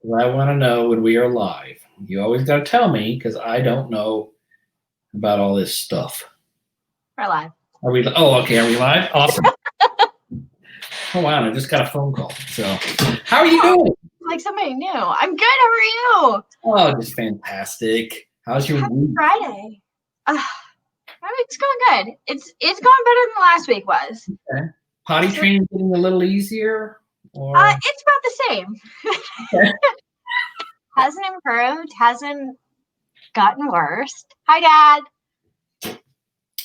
I want to know when we are live. You always got to tell me because I don't know about all this stuff. We're live. Are we? Oh, okay. Are we live? Awesome. Oh wow! I just got a phone call. So, how are you doing? Like somebody new. I'm good. How are you? Oh, just fantastic. How's your week? Friday. My week's going good. It's going better than the last week was. Okay. Potty training getting a little easier? Or? It's about the same. Okay. Hasn't improved. Hasn't gotten worse. Hi, Dad.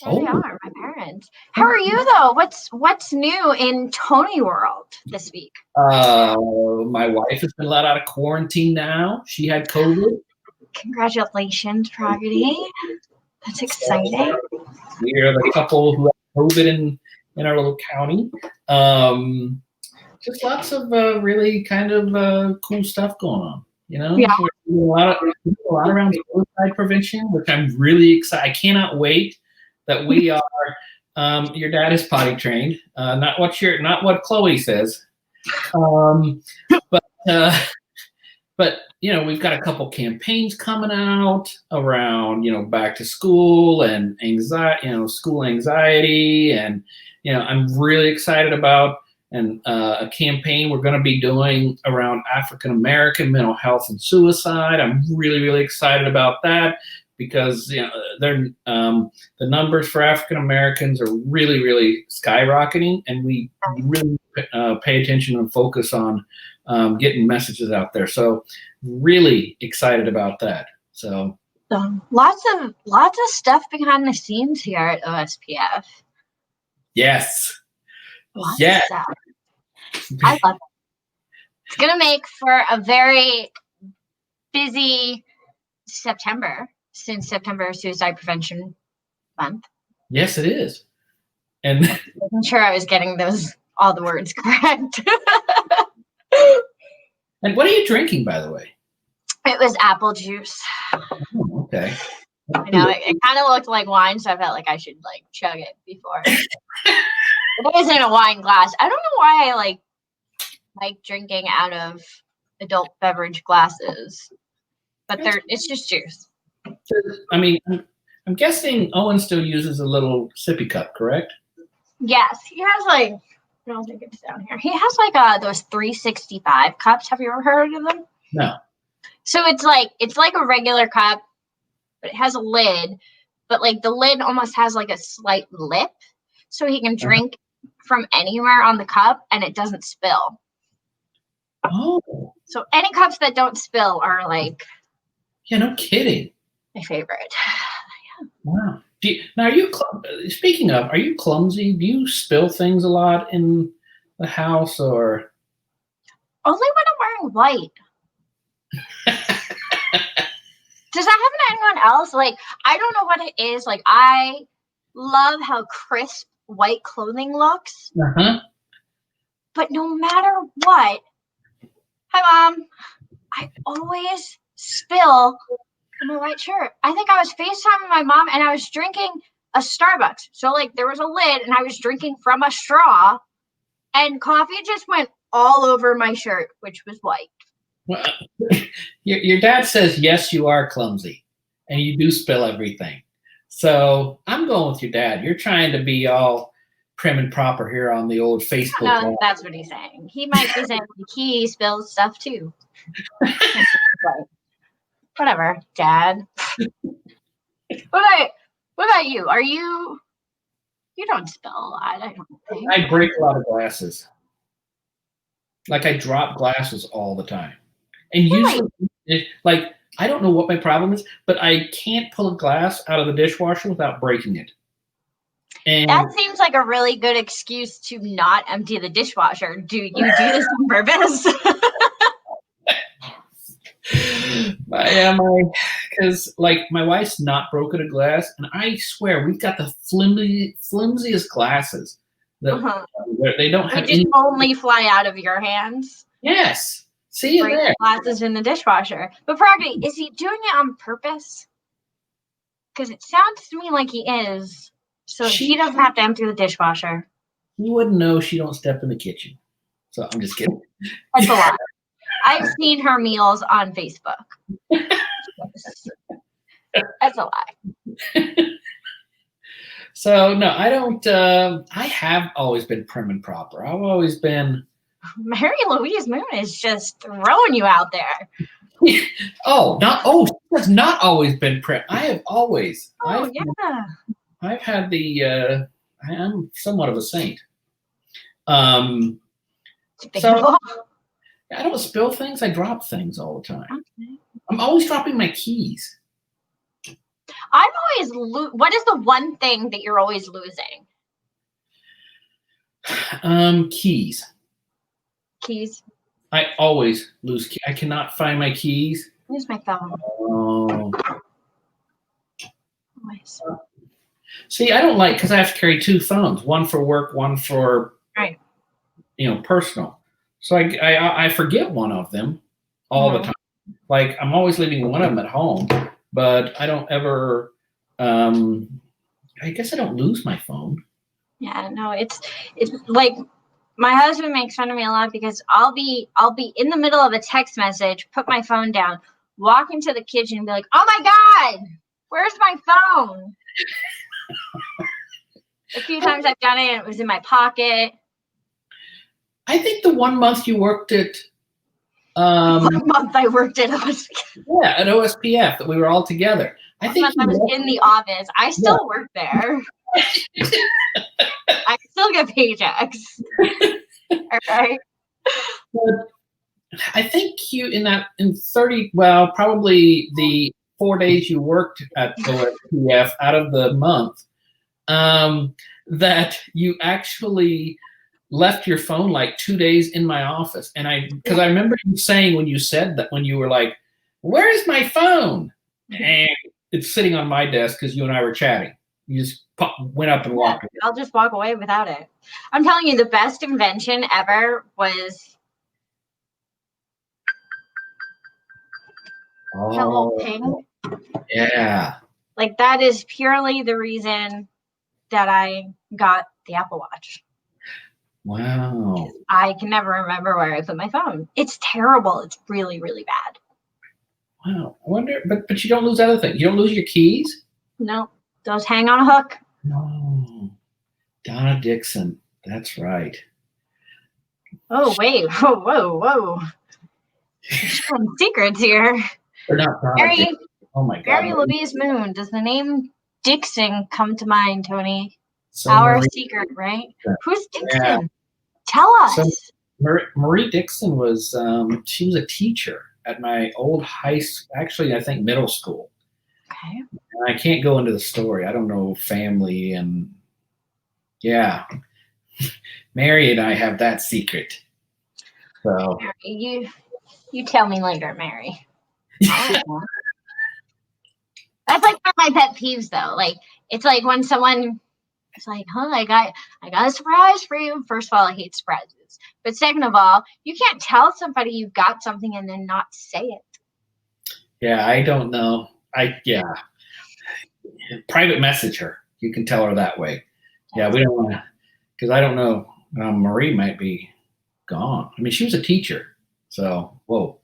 There they are, my parents. How are you though? What's new in Tony world this week? My wife has been let out of quarantine now. She had COVID. Congratulations, Pragati. That's exciting. We are the couple who have COVID in our little county. Just lots of really kind of cool stuff going on. You know, yeah. We're doing a lot around suicide prevention, which I'm really excited. I cannot wait that we are. Your dad is potty trained. Not what Chloe says. But you know, we've got a couple campaigns coming out around back to school and anxiety, school anxiety, and I'm really excited about a campaign we're going to be doing around African American mental health and suicide. I'm really, really excited about that because they're the numbers for African Americans are really, really skyrocketing, and we really pay attention and focus on getting messages out there. So really excited about that. So lots of stuff behind the scenes here at OSPF. Yes. Lots of stuff. I love it. It's gonna make for a very busy September, since September is Suicide Prevention Month. Yes, it is. And I'm sure I was getting all the words correct. And what are you drinking, by the way? It was apple juice. Oh, okay. I know it kind of looked like wine, so I felt like I should chug it before. It was in a wine glass. I don't know why I like drinking out of adult beverage glasses, but it's just juice. I mean, I'm guessing Owen still uses a little sippy cup, correct? Yes, he has I don't think it's down here. He has those 365 cups. Have you ever heard of them? No. So it's like a regular cup, but it has a lid, but the lid almost has a slight lip, so he can drink from anywhere on the cup and it doesn't spill. Oh. So any cups that don't spill are yeah, no kidding. My favorite. Yeah. Wow. Speaking of, are you clumsy? Do you spill things a lot in the house, or? Only when I'm wearing white. Does that happen to anyone else? I don't know what it is. I love how crisp white clothing looks. Uh-huh. But no matter what, hi, Mom, I always spill my white shirt. I think I was FaceTiming my mom and I was drinking a Starbucks. So there was a lid and I was drinking from a straw and coffee just went all over my shirt, which was white. Well, your dad says, yes, you are clumsy and you do spill everything. So I'm going with your dad. You're trying to be all prim and proper here on the old Facebook. No, that's what he's saying. He might be saying he spills stuff too. Whatever, Dad. What about you? Are you don't spill a lot, I don't think. I break a lot of glasses. I drop glasses all the time. And usually, I don't know what my problem is, but I can't pull a glass out of the dishwasher without breaking it. And that seems like a really good excuse to not empty the dishwasher. Do you do this on purpose? Because my wife's not broken a glass, and I swear we've got the flimsiest glasses that they don't have. Just only fly out of your hands. Yes, see you there. Glasses in the dishwasher. But Pragati, is he doing it on purpose? Because it sounds to me like he is. So he doesn't have to empty the dishwasher. You wouldn't know she don't step in the kitchen. So I'm just kidding. That's a lot. I've seen her meals on Facebook. That's a lie. So no, I don't. I have always been prim and proper. I've always been. Mary Louise Moon is just throwing you out there. She has not always been prim. I have always. Oh yeah. I've had the. I'm somewhat of a saint. So I don't spill things. I drop things all the time. Okay. I'm always dropping my keys. I'm always what is the one thing that you're always losing? Keys. Keys. I always lose keys. I cannot find my keys. Where's my phone? Oh. Nice. See, I don't like because I have to carry two phones, one for work, one for personal. So I forget one of them all the time. Like I'm always leaving one of them at home, but I don't ever. I guess I don't lose my phone. Yeah, no, it's like my husband makes fun of me a lot because I'll be in the middle of a text message, put my phone down, walk into the kitchen, and be like, "Oh my God, where's my phone?" A few times I've done it. It was in my pocket. I think the 1 month you worked at. 1 month I worked at OSPF. Yeah, at OSPF that we were all together. I think I was in the office. I still work there. I still get paychecks. All right. But I think in 30, well, probably the 4 days you worked at OSPF out of the month, that you actually left your phone like 2 days in my office. And because I remember you saying when you said that, when you were like, "Where's my phone?" And it's sitting on my desk because you and I were chatting. You just went up and walked away. I'll just walk away without it. I'm telling you, the best invention ever was that little ping. Yeah. Like that is purely the reason that I got the Apple Watch. Wow. I can never remember where I put my phone. It's terrible. It's really, really bad. Wow. I wonder, but you don't lose other things. You don't lose your keys? No, those hang on a hook. No. Donna Dixon. That's right. Oh, wait. Whoa. Some secrets here. They're not Donna Dixon. Oh my God. Mary Louise Moon. Does the name Dixon come to mind, Tony? So Our secret, right? Who's Dixon? Yeah. Tell us. So Marie Dixon was, she was a teacher at my old high school, actually, I think middle school. Okay. And I can't go into the story. I don't know family and yeah. Mary and I have that secret. So Mary, you tell me later, Mary. That's like one of my pet peeves though. Like it's like when someone it's like, I got a surprise for you. First of all, I hate surprises. But second of all, you can't tell somebody you've got something and then not say it. Yeah, I don't know. Private message her. You can tell her that way. Yeah, we don't want to, because I don't know. Marie might be gone. I mean, she was a teacher. So, whoa.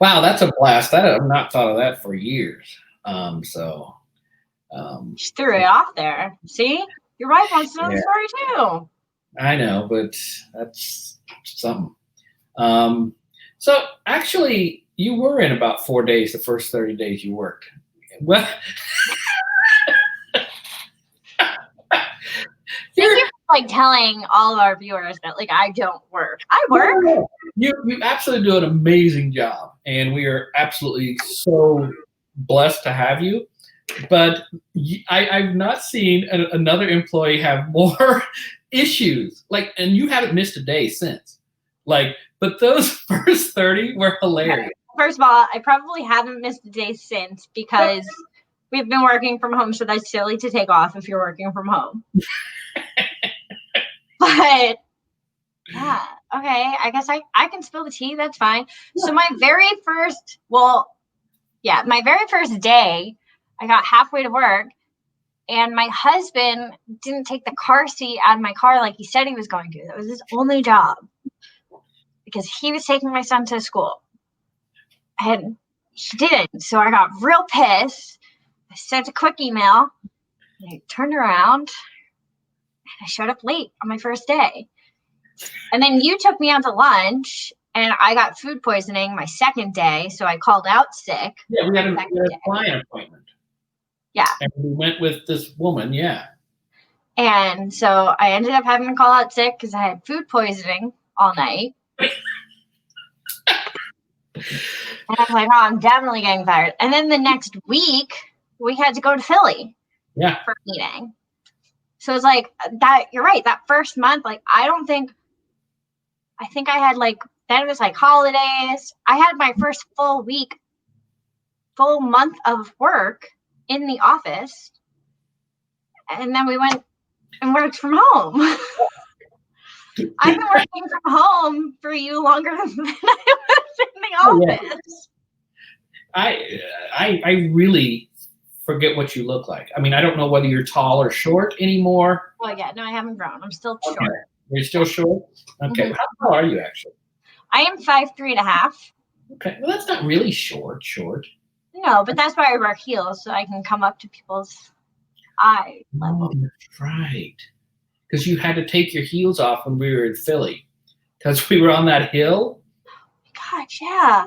Wow, that's a blast. I've not thought of that for years. She threw it off there. See? Your wife wants to know the story too. I know, but that's something. So actually, you were in about 4 days, the first 30 days you worked. Well, you're like telling all of our viewers that like I don't work. I work. No. You absolutely do an amazing job, and we are absolutely so blessed to have you. But I've not seen another employee have more issues. Like, and you haven't missed a day since. Like, but those first 30 were hilarious. First of all, I probably haven't missed a day since because we've been working from home, so that's silly to take off if you're working from home. But yeah, okay. I guess I can spill the tea. That's fine. Yeah. So my very first day, I got halfway to work and my husband didn't take the car seat out of my car like he said he was going to. That was his only job. because he was taking my son to school. And he didn't. So I got real pissed. I sent a quick email. And I turned around. And I showed up late on my first day. And then you took me out to lunch. And I got food poisoning my second day. So I called out sick. Yeah, we had a client appointment. Yeah. And we went with this woman, yeah. And so I ended up having to call out sick because I had food poisoning all night. And I was like, oh, I'm definitely getting fired. And then the next week, we had to go to Philly for a meeting. So it's like that. You're right. That first month, like, I think I had like, then it was like holidays. I had my first full month of work in the office. And then we went and worked from home. I've been working from home for you longer than I was in the office. I really forget what you look like. I mean, I don't know whether you're tall or short anymore. Well, yeah, no, I haven't grown. I'm still short. You're still short? Okay. Mm-hmm. How tall are you actually? I am 5'3.5". Okay. Well, that's not really short. No, but that's why I wear heels, so I can come up to people's eye level. Oh, that's right. Because you had to take your heels off when we were in Philly. Because we were on that hill. God, yeah.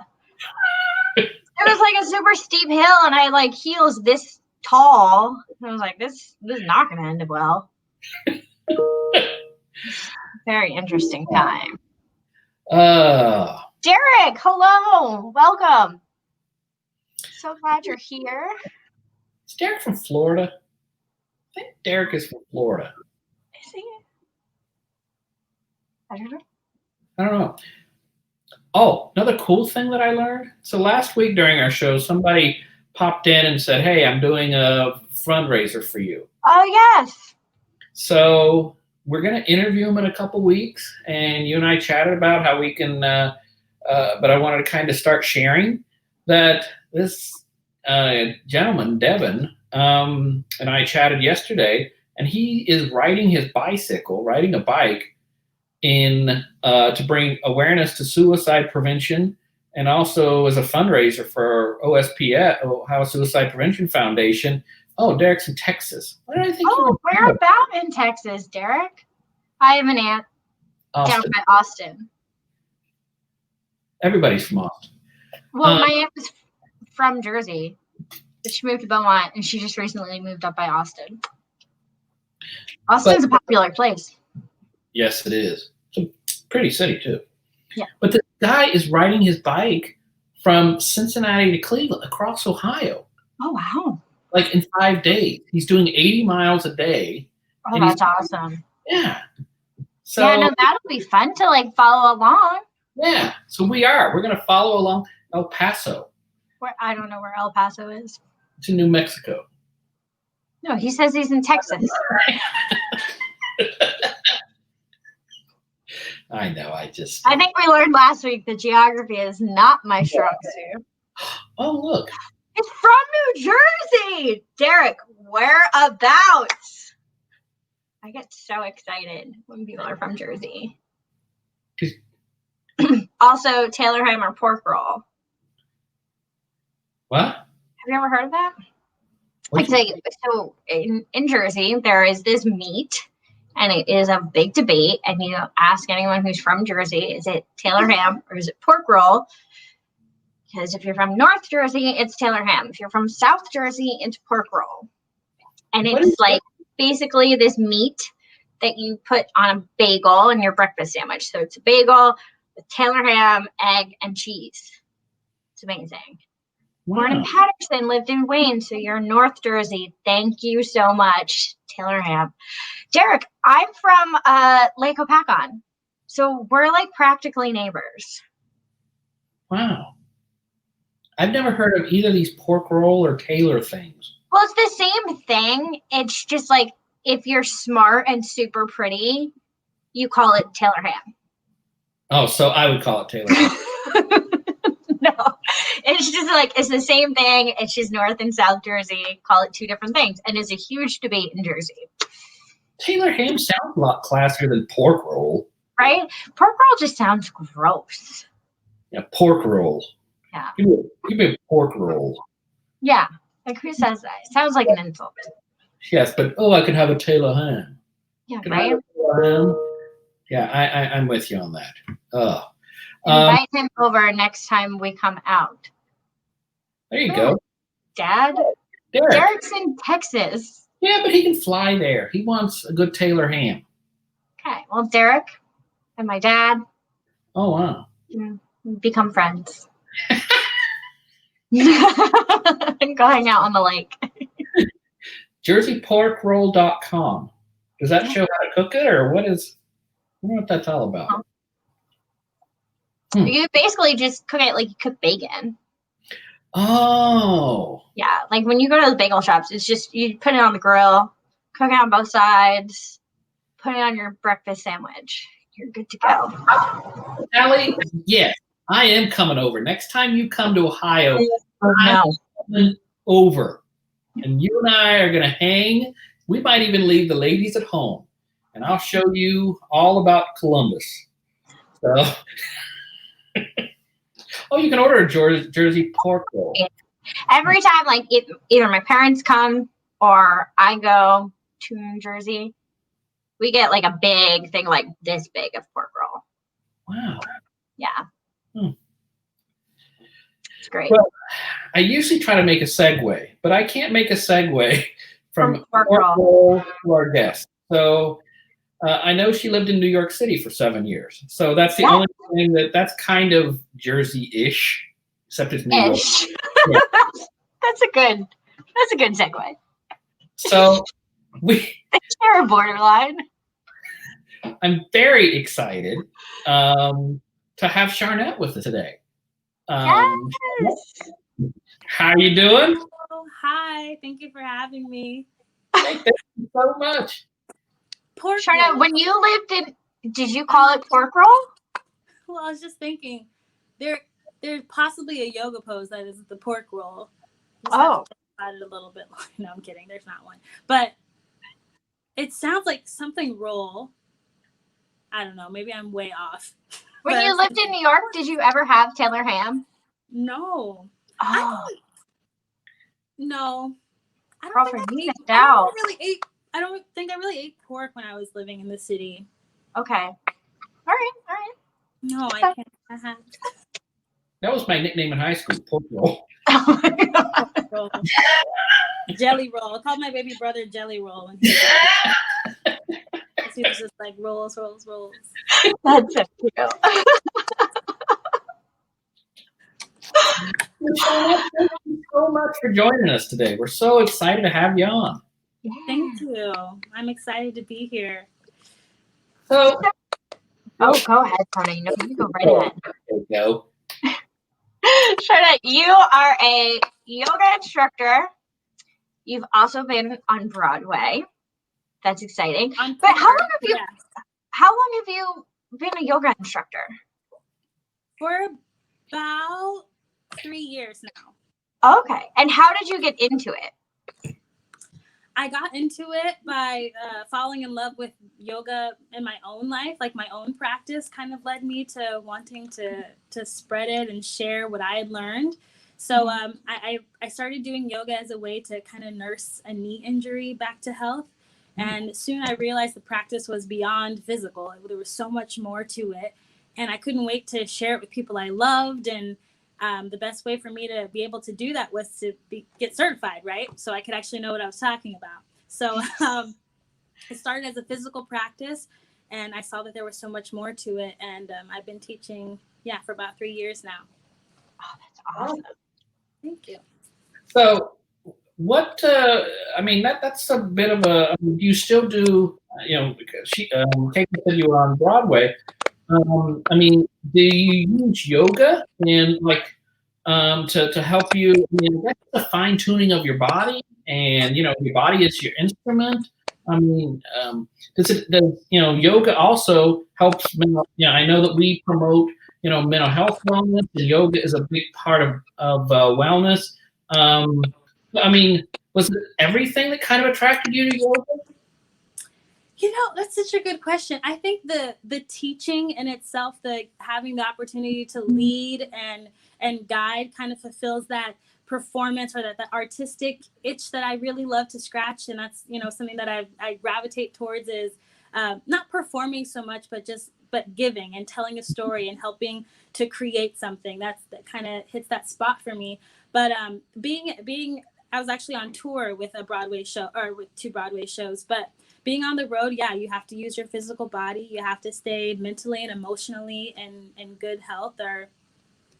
It was like a super steep hill, and I had like heels this tall. And I was like, this is not going to end well. Very interesting time. Derek, hello. Welcome. So glad you're here. Is Derek from Florida? I think Derek is from Florida. Is he? I don't know. Oh, another cool thing that I learned. So last week during our show, somebody popped in and said, hey, I'm doing a fundraiser for you. Oh, yes. So we're going to interview him in a couple weeks. And you and I chatted about how we can, but I wanted to kind of start sharing that this gentleman, Devin, and I chatted yesterday, and he is riding a bike in to bring awareness to suicide prevention, and also as a fundraiser for OSPF, Ohio Suicide Prevention Foundation. Oh, Derek's in Texas. What did I think? Oh, where about in Texas, Derek? I have an aunt down by Austin. Everybody's from Austin. Well, my aunt was from Jersey, but she moved to Beaumont, and she just recently moved up by Austin. Austin's a popular place. Yes, it is. It's a pretty city, too. Yeah. But the guy is riding his bike from Cincinnati to Cleveland across Ohio. Oh, wow. Like in 5 days. He's doing 80 miles a day. Oh, that's awesome. Yeah. So, yeah, no, that'll be fun to like follow along. Yeah. So we're going to follow along El Paso. I don't know where El Paso is. It's in New Mexico. No, he says he's in Texas. I know. I think we learned last week that geography is not my strong suit. Oh, look. It's from New Jersey. Derek, whereabouts? I get so excited when people are from Jersey. Also, Taylor Hammer pork roll. What? Have you ever heard of that? So in Jersey, there is this meat, and it is a big debate. And you ask anyone who's from Jersey, is it Taylor ham or is it pork roll? Because if you're from North Jersey, it's Taylor ham. If you're from South Jersey, it's pork roll. And it's like basically this meat that you put on a bagel in your breakfast sandwich. So it's a bagel with Taylor ham, egg, and cheese. It's amazing. Wow. Born in Patterson, lived in Wayne, so you're North Jersey. Thank you so much, Taylor ham. Derek, I'm from Lake Hopatcong, so we're like practically neighbors. Wow. I've never heard of either of these pork roll or Taylor things. Well, it's the same thing. It's just like if you're smart and super pretty, you call it Taylor ham. Oh, so I would call it Taylor ham. No, it's just like, it's the same thing. It's just North and South Jersey. Call it two different things. And it's a huge debate in Jersey. Taylor ham sounds a lot classier than pork roll. Right? Pork roll just sounds gross. Yeah, pork roll. Yeah. Give me a pork roll. Yeah. Like who says that? It sounds like an insult. Yes, but I could have a Taylor ham. Yeah, Can I have right? a Taylor ham? Yeah, I'm with you on that. Invite him over next time we come out. There you go. Dad? Derek. Derek's in Texas. Yeah, but he can fly there. He wants a good Taylor ham. Okay. Well, Derek and my dad Oh, wow. become friends. And go hang out on the lake. JerseyPorkRoll.com. Does that show how to cook it, or what is? I don't know what that's all about. You basically just cook it like you cook bacon. Oh. Yeah, like when you go to the bagel shops, it's just you put it on the grill, cook it on both sides, put it on your breakfast sandwich. You're good to go. Allie, yes, I am coming over. Next time you come to Ohio, I'm coming over. And you and I are going to hang. We might even leave the ladies at home. And I'll show you all about Columbus. So, you can order a Jersey pork roll. Every time, like either my parents come or I go to New Jersey, we get like a big thing like this big of pork roll. Wow. Yeah. It's great. Well, I usually try to make a segue, but I can't make a segue from pork roll to our guest. So I know she lived in New York City for 7 years. So that's the only thing that's kind of Jersey-ish, except it's New York. Yeah. That's a good segue. So we share a borderline. I'm very excited to have Charnette with us today. Yes. How you doing? Oh, hi. Thank you for having me. Thank you so much. Charnette, when you lived in, did you call it pork roll? Well, I was just thinking, there's possibly a yoga pose that is the pork roll. Just have to think about it a little bit. No, I'm kidding. There's not one. But it sounds like something roll. I don't know. Maybe I'm way off. When you lived in New York, did you ever have Taylor ham? No. No. I don't think I really ate pork when I was living in the city. Okay. All right. No, I can't. That was my nickname in high school, pork roll. Oh my God. Jelly roll. I called my baby brother Jelly Roll. And he was just like rolls. That's so cute. Thank you so much for joining us today. We're so excited to have you on. Yeah. Thank you. I'm excited to be here. So, go ahead, Charnette. No, you go right ahead. There you go. Charnette, you are a yoga instructor. You've also been on Broadway. That's exciting. But how long have you been a yoga instructor? For about 3 years now. Okay. And how did you get into it? I got into it by falling in love with yoga in my own life. Like my own practice kind of led me to wanting to spread it and share what I had learned. So I started doing yoga as a way to kind of nurse a knee injury back to health. And soon I realized the practice was beyond physical. There was so much more to it. And I couldn't wait to share it with people I loved. And the best way for me to be able to do that was to get certified, right? So I could actually know what I was talking about. So it started as a physical practice, and I saw that there was so much more to it. And I've been teaching, for about 3 years now. Oh, that's awesome. Thank you. So what, that's a bit of a, you still do, because Kate said you were on Broadway. Do you use yoga and to help you? That's the fine tuning of your body, and your body is your instrument. Does yoga also helps mental? I know that we promote mental health wellness, and yoga is a big part of wellness. Was it everything that kind of attracted you to yoga? That's such a good question. I think the teaching in itself, the having the opportunity to lead and guide kind of fulfills that performance or that artistic itch that I really love to scratch. And that's, something that I gravitate towards is not performing so much, but giving and telling a story and helping to create something. That kind of hits that spot for me. But I was actually on tour with a Broadway show, or with 2 Broadway shows, but being on the road, yeah, you have to use your physical body. You have to stay mentally and emotionally in good health, or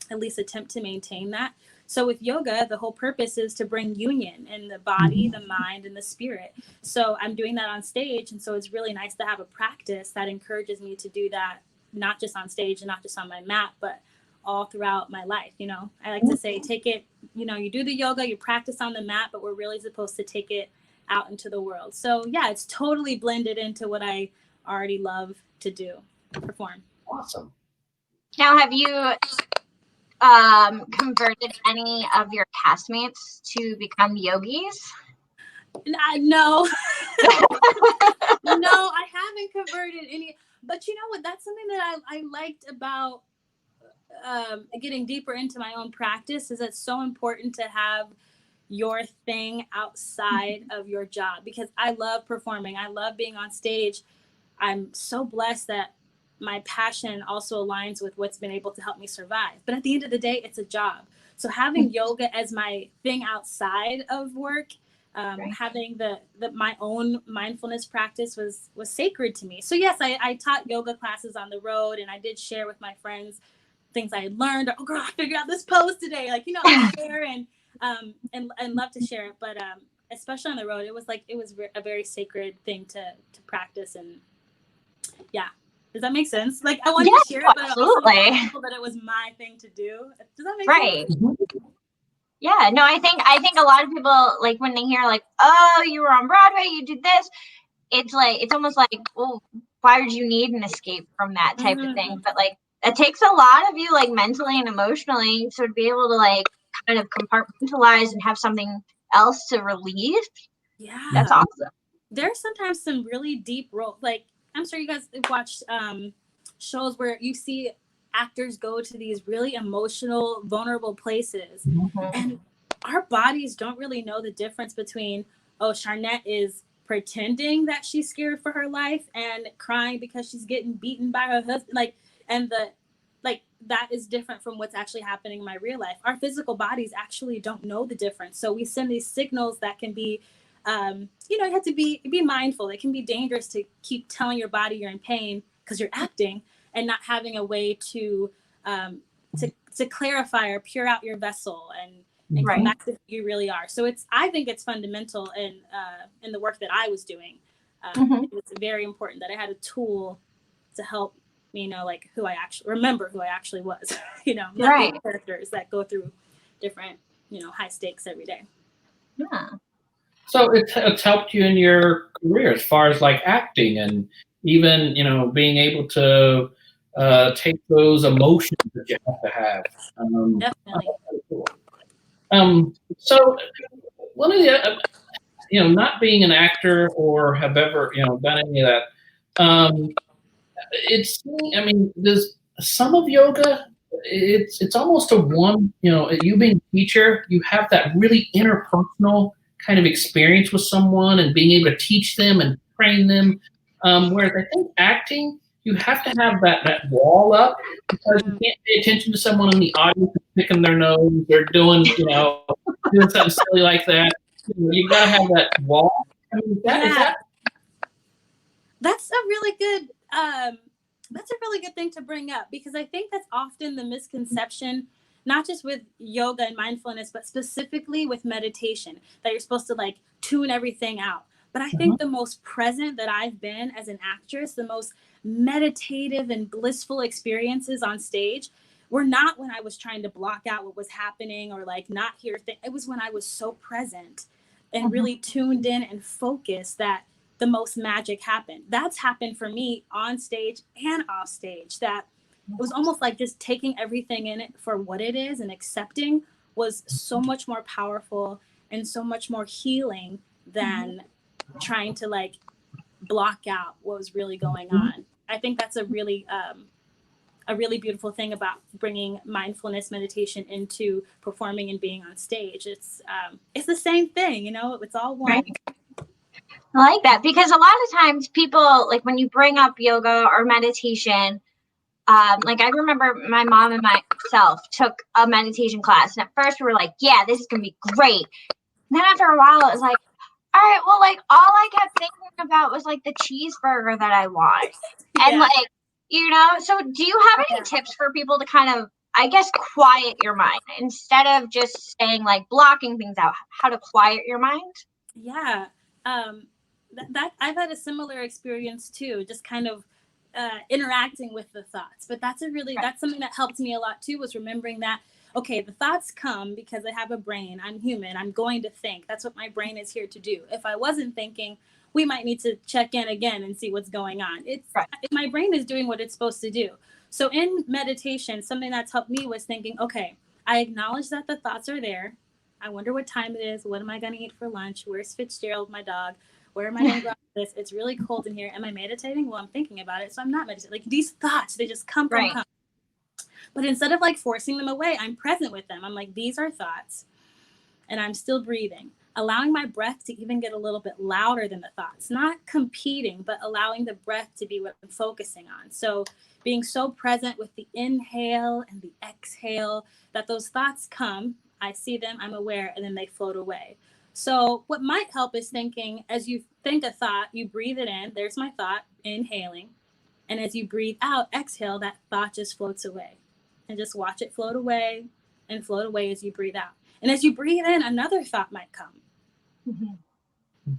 at least attempt to maintain that. So with yoga, the whole purpose is to bring union in the body, the mind, and the spirit. So I'm doing that on stage. And so it's really nice to have a practice that encourages me to do that, not just on stage and not just on my mat, but all throughout my life. I like to say, take it, you do the yoga, you practice on the mat, but we're really supposed to take it out into the world. So yeah, it's totally blended into what I already love to do, perform. Awesome. Now, have you converted any of your castmates to become yogis? No. No, I haven't converted any. But you know what? That's something that I liked about getting deeper into my own practice, is it's so important to have your thing outside of your job, because I love performing. I love being on stage. I'm so blessed that my passion also aligns with what's been able to help me survive. But at the end of the day, it's a job. So having yoga as my thing outside of work, having my own mindfulness practice was sacred to me. So yes, I taught yoga classes on the road, and I did share with my friends things I had learned. Or, oh girl, I figured out this pose today. I share and love to share it. But especially on the road, it was a very sacred thing to practice. And yeah. Does that make sense? I wanted to share it, but absolutely. I also thankful that it was my thing to do. Does that make sense? Right. Yeah, no, I think a lot of people, when they hear oh, you were on Broadway, you did this, it's almost like, well, why would you need an escape from that type of thing? But it takes a lot of you mentally and emotionally, so to be able to kind of compartmentalize and have something else to relieve. Yeah, that's awesome. There's sometimes some really deep roles. I'm sure you guys have watched shows where you see actors go to these really emotional, vulnerable places. And our bodies don't really know the difference between, oh, Charnette is pretending that she's scared for her life and crying because she's getting beaten by her husband. That is different from what's actually happening in my real life. Our physical bodies actually don't know the difference. So we send these signals that can be, you have to be mindful. It can be dangerous to keep telling your body you're in pain because you're acting and not having a way to clarify or pure out your vessel and come back to who you really are. So I think it's fundamental in the work that I was doing. It was very important that I had a tool to help me know who I actually remember who I actually was. Not characters that go through different high stakes every day. Yeah. So it's helped you in your career as far as acting, and even being able to take those emotions that you have to have. Definitely. So one of the not being an actor or have ever done any of that. There's some of yoga. It's almost a one. You being a teacher, you have that really interpersonal kind of experience with someone and being able to teach them and train them. Whereas I think acting, you have to have that wall up, because you can't pay attention to someone in the audience picking their nose or doing something silly like that. You got to have that wall. Is that? That's a really good thing to bring up, because I think that's often the misconception, not just with yoga and mindfulness, but specifically with meditation, that you're supposed to tune everything out. But I think the most present that I've been as an actress, the most meditative and blissful experiences on stage were not when I was trying to block out what was happening or not hear things. It was when I was so present and really tuned in and focused that the most magic happened. That's happened for me on stage and off stage. That it was almost like just taking everything in it for what it is and accepting was so much more powerful and so much more healing than trying to block out what was really going on. I think that's a really beautiful thing about bringing mindfulness meditation into performing and being on stage. It's the same thing, you know, it's all one. Right. I like that, because a lot of times people, like when you bring up yoga or meditation, like I remember my mom and myself took a meditation class, and at first we were like, yeah, this is gonna be great. And then after a while it was like, all right, well, like all I kept thinking about was like the cheeseburger that I want. And like, you know, so do you have any tips for people to kind of, I guess, quiet your mind instead of just saying like blocking things out, how to quiet your mind? Yeah. That I've had a similar experience too, just kind of interacting with the thoughts. But that's something that helped me a lot too, was remembering that, okay, the thoughts come because I have a brain. I'm human. I'm going to think. That's what my brain is here to do. If I wasn't thinking, we might need to check in again and see what's going on. My brain is doing what it's supposed to do. So in meditation, something that's helped me was thinking, okay, I acknowledge that the thoughts are there. I wonder what time it is. What am I going to eat for lunch? Where's Fitzgerald, my dog? Where am I going to go this? It's really cold in here. Am I meditating? Well, I'm thinking about it, so I'm not meditating. Like these thoughts, they just come. But instead of like forcing them away, I'm present with them. I'm like, these are thoughts, and I'm still breathing, allowing my breath to even get a little bit louder than the thoughts, not competing, but allowing the breath to be what I'm focusing on. So being so present with the inhale and the exhale, that those thoughts come, I see them, I'm aware, and then they float away. So what might help is thinking, as you think a thought, you breathe it in. There's my thought, inhaling. And as you breathe out, exhale, that thought just floats away. And just watch it float away and float away as you breathe out. And as you breathe in, another thought might come. Mm-hmm.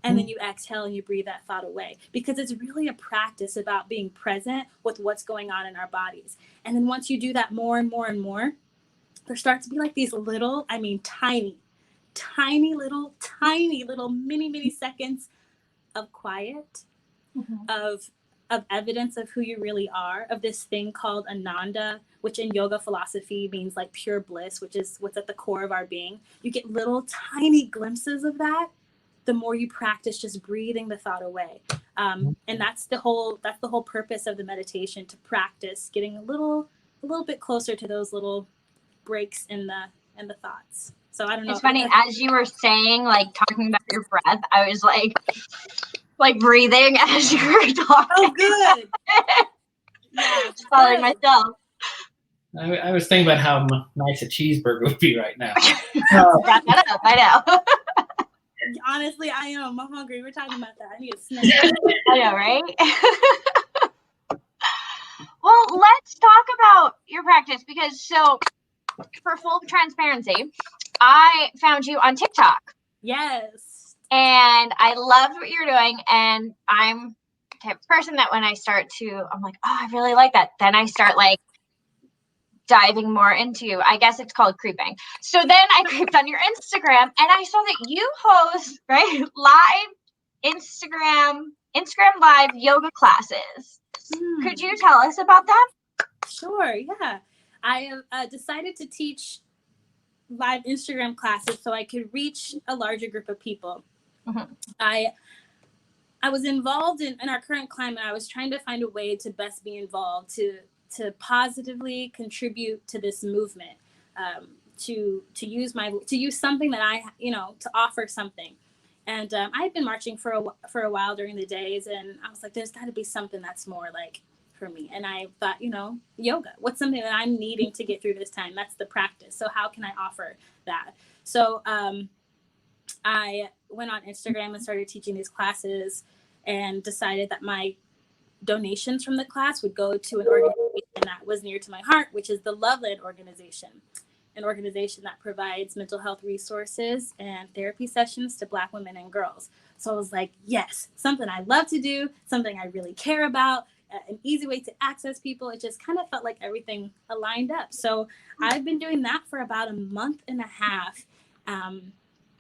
And then you exhale and you breathe that thought away. Because it's really a practice about being present with what's going on in our bodies. And then once you do that more and more and more, there starts to be like these little, tiny little mini seconds of quiet, of evidence of who you really are, of this thing called Ananda, which in yoga philosophy means like pure bliss, which is what's at the core of our being. You get little tiny glimpses of that the more you practice just breathing the thought away. And that's the whole purpose of the meditation, to practice getting a little bit closer to those little breaks in the thoughts. So I don't know. It's funny, as you were saying, like talking about your breath, I was like breathing as you were talking. Oh, good. Yeah, following myself. I was thinking about how nice a cheeseburger would be right now. Wrap that up. I know. Honestly, I am. I'm hungry. We're talking about that. I need a snack. I know, right? Well, let's talk about your practice, because for full transparency, I found you on TikTok. Yes. And I loved what you're doing. And I'm the type of person that when I start to, I'm like, oh, I really like that. Then I start like diving more into, I guess it's called creeping. So then I creeped on your Instagram, and I saw that you host, right, live Instagram live yoga classes. Could you tell us about that? Sure, yeah. I decided to teach live Instagram classes so I could reach a larger group of people. Mm-hmm. I was involved in our current climate. I was trying to find a way to best be involved, to positively contribute to this movement, to use something that I, to offer something. And I had been marching for a while during the days, and I was like, there's got to be something that's more like for me. And I thought, yoga, what's something that I'm needing to get through this time? That's the practice. So how can I offer that? So I went on Instagram and started teaching these classes, and decided that my donations from the class would go to an organization that was near to my heart, which is the Loveland organization, an organization that provides mental health resources and therapy sessions to Black women and girls. So I was like, yes, something I love to do, something I really care about, an easy way to access people. It just kind of felt like everything aligned up. So I've been doing that for about a month and a half.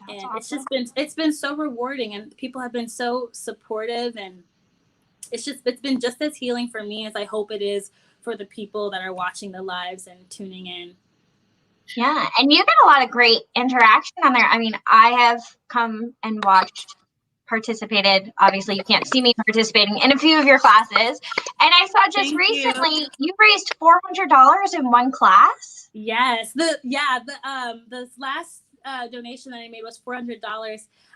And awesome. It's been so rewarding, and people have been so supportive, and it's been just as healing for me as I hope it is for the people that are watching the lives and tuning in. Yeah, and you get a lot of great interaction on there. I mean, I have come and watched participated. Obviously, you can't see me participating in a few of your classes. And I saw just Thank recently you raised $400 in one class. Yes. The last donation that I made was $400.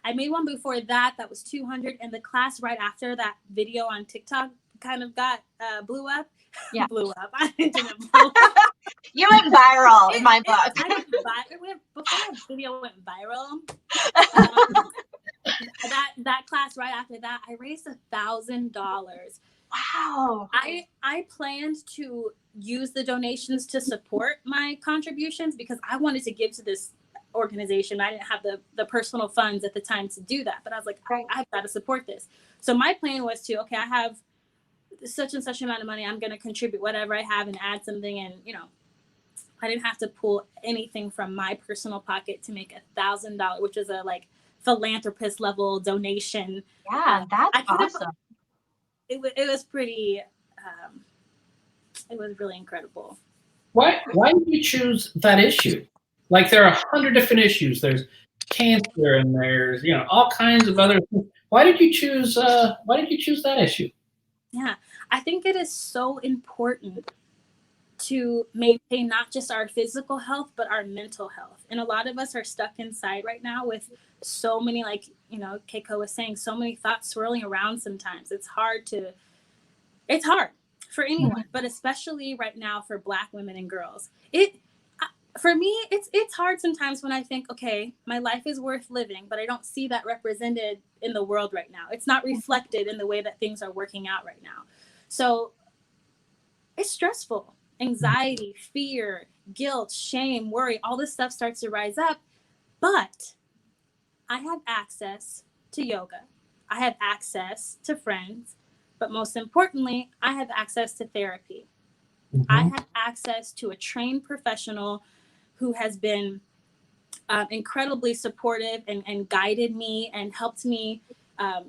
I made one before that was $200, and the class right after that video on TikTok kind of got blew up. Yeah. Blew up. I didn't blow up. You went viral in my book. Before that video went viral, that class right after that, I raised $1,000. Wow. I planned to use the donations to support my contributions because I wanted to give to this organization. I didn't have the personal funds at the time to do that, but I was like, I've got to support this. So my plan was to, okay, I have such and such amount of money. I'm going to contribute whatever I have and add something. And, I didn't have to pull anything from my personal pocket to make $1,000, which is a philanthropist level donation. Yeah, that's awesome. It was pretty, it was really incredible. Why did you choose that issue? Like, there are 100 different issues. There's cancer and there's, all kinds of other things. Why did you choose that issue? Yeah, I think it is so important to maintain not just our physical health, but our mental health. And a lot of us are stuck inside right now with so many, Keiko was saying, so many thoughts swirling around sometimes. It's hard for anyone, but especially right now for Black women and girls. For me, it's hard sometimes when I think, okay, my life is worth living, but I don't see that represented in the world right now. It's not reflected in the way that things are working out right now. So it's stressful. Anxiety, fear, guilt, shame, worry, all this stuff starts to rise up. But I have access to yoga. I have access to friends. But most importantly, I have access to therapy. Mm-hmm. I have access to a trained professional who has been incredibly supportive and guided me and helped me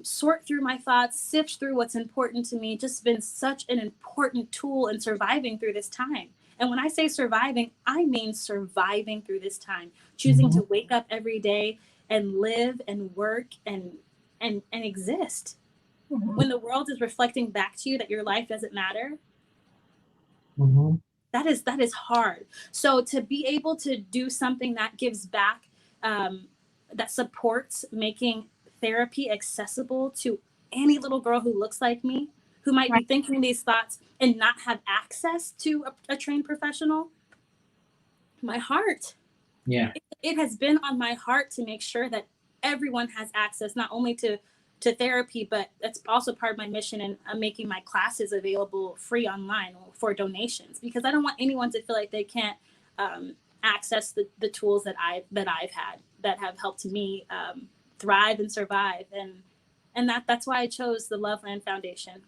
sort through my thoughts, sift through what's important to me. Just been such an important tool in surviving through this time. And when I say surviving, I mean surviving through this time, choosing to wake up every day and live and work and exist. Mm-hmm. When the world is reflecting back to you that your life doesn't matter, that is hard. So to be able to do something that gives back, that supports making therapy accessible to any little girl who looks like me, who might be thinking these thoughts and not have access to a trained professional, my heart. Yeah. It has been on my heart to make sure that everyone has access, not only to therapy, but that's also part of my mission in making my classes available free online for donations, because I don't want anyone to feel like they can't access the tools that I've had that have helped me thrive and survive, and that's why I chose the Loveland Foundation.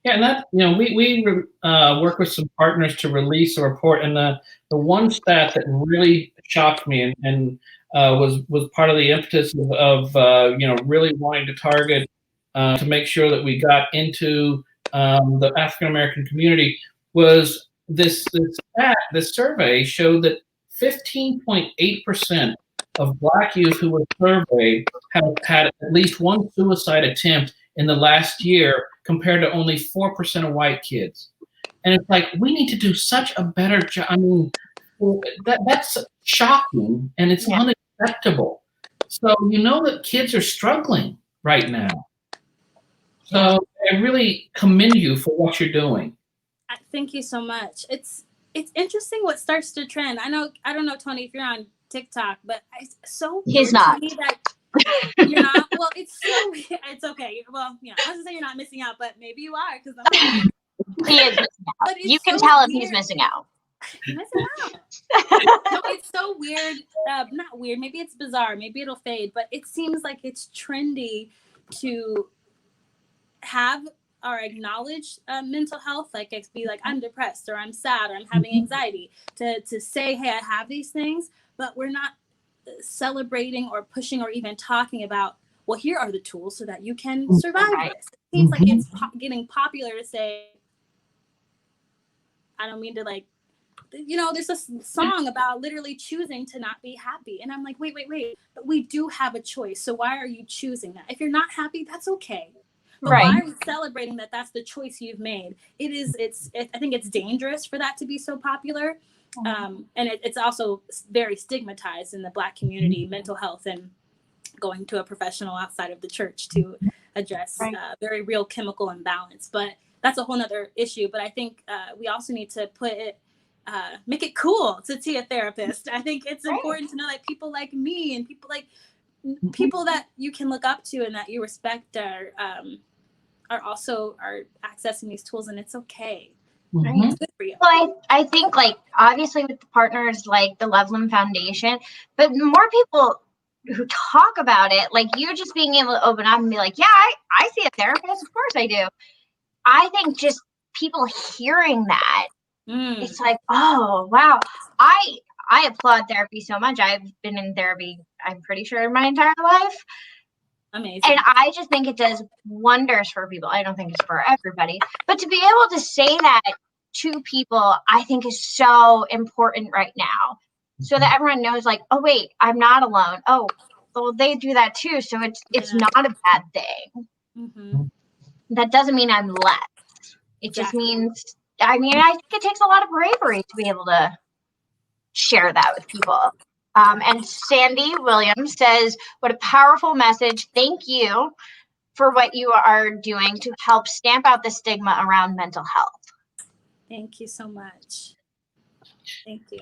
Yeah, and that we work with some partners to release a report, and the one stat that really shocked me and was part of the impetus of really wanting to target to make sure that we got into the African American community was this survey showed that 15.8% of Black youth who were surveyed have had at least one suicide attempt in the last year, compared to only 4% of white kids. And it's like, we need to do such a better job. I mean, that's shocking, and it's unacceptable. So that kids are struggling right now. So I really commend you for what you're doing. Thank you so much. It's interesting what starts to trend. I don't know, Tony, if you're on TikTok, but he's not. You're not. Well, it's okay. Well, I was gonna say you're not missing out, but maybe you are, because he is missing out. You can tell if he's missing out. He's missing out. No, it's so weird. Not weird. Maybe it's bizarre. Maybe it'll fade. But it seems like it's trendy to have or acknowledge mental health, like be like, I'm depressed, or I'm sad, or I'm having anxiety. To say, hey, I have these things, but we're not celebrating or pushing or even talking about, well, here are the tools so that you can survive this. It seems like it's getting popular to say, I don't mean to there's this song about literally choosing to not be happy. And I'm like, wait, but we do have a choice. So why are you choosing that? If you're not happy, that's okay. But Right. why are we celebrating that that's the choice you've made? I think it's dangerous for that to be so popular. And it's also very stigmatized in the Black community, mental health, and going to a professional outside of the church to address very real chemical imbalance. But that's a whole nother issue. But I think we also need to make it cool to see a therapist. I think it's important to know that people like me and people that you can look up to and that you respect are accessing these tools, and it's okay. It's good for you. Well, I think like obviously with the partners like the Loveland Foundation, but more people who talk about it, like you just being able to open up and be like, yeah, I see a therapist, of course I do. I think just people hearing that, it's like, oh wow, I applaud therapy so much. I've been in therapy, I'm pretty sure, my entire life. Amazing. And I just think it does wonders for people. I don't think it's for everybody, but to be able to say that to people, I think is so important right now, so that everyone knows, like, oh wait, I'm not alone. Oh, well, they do that too, so it's not a bad thing. That doesn't mean I'm less. It just means, I think it takes a lot of bravery to be able to share that with people. And Sandy Williams says, what a powerful message. Thank you for what you are doing to help stamp out the stigma around mental health. Thank you so much. Thank you.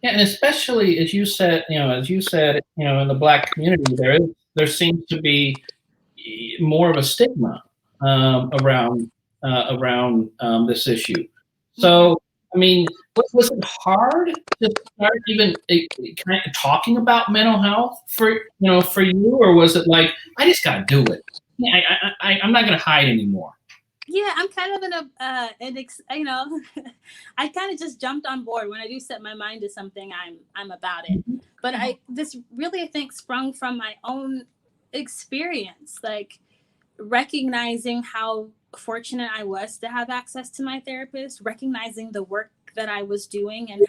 Yeah, and especially as you said, in the Black community, there seems to be more of a stigma around this issue. So, I mean, was it hard to start even kind of talking about mental health for you, or was it like, I just got to do it? I'm not going to hide anymore. Yeah, I'm kind of in I kind of just jumped on board. When I do set my mind to something, I'm about it. But this really, I think, sprung from my own experience, like recognizing how fortunate I was to have access to my therapist, recognizing the work that I was doing and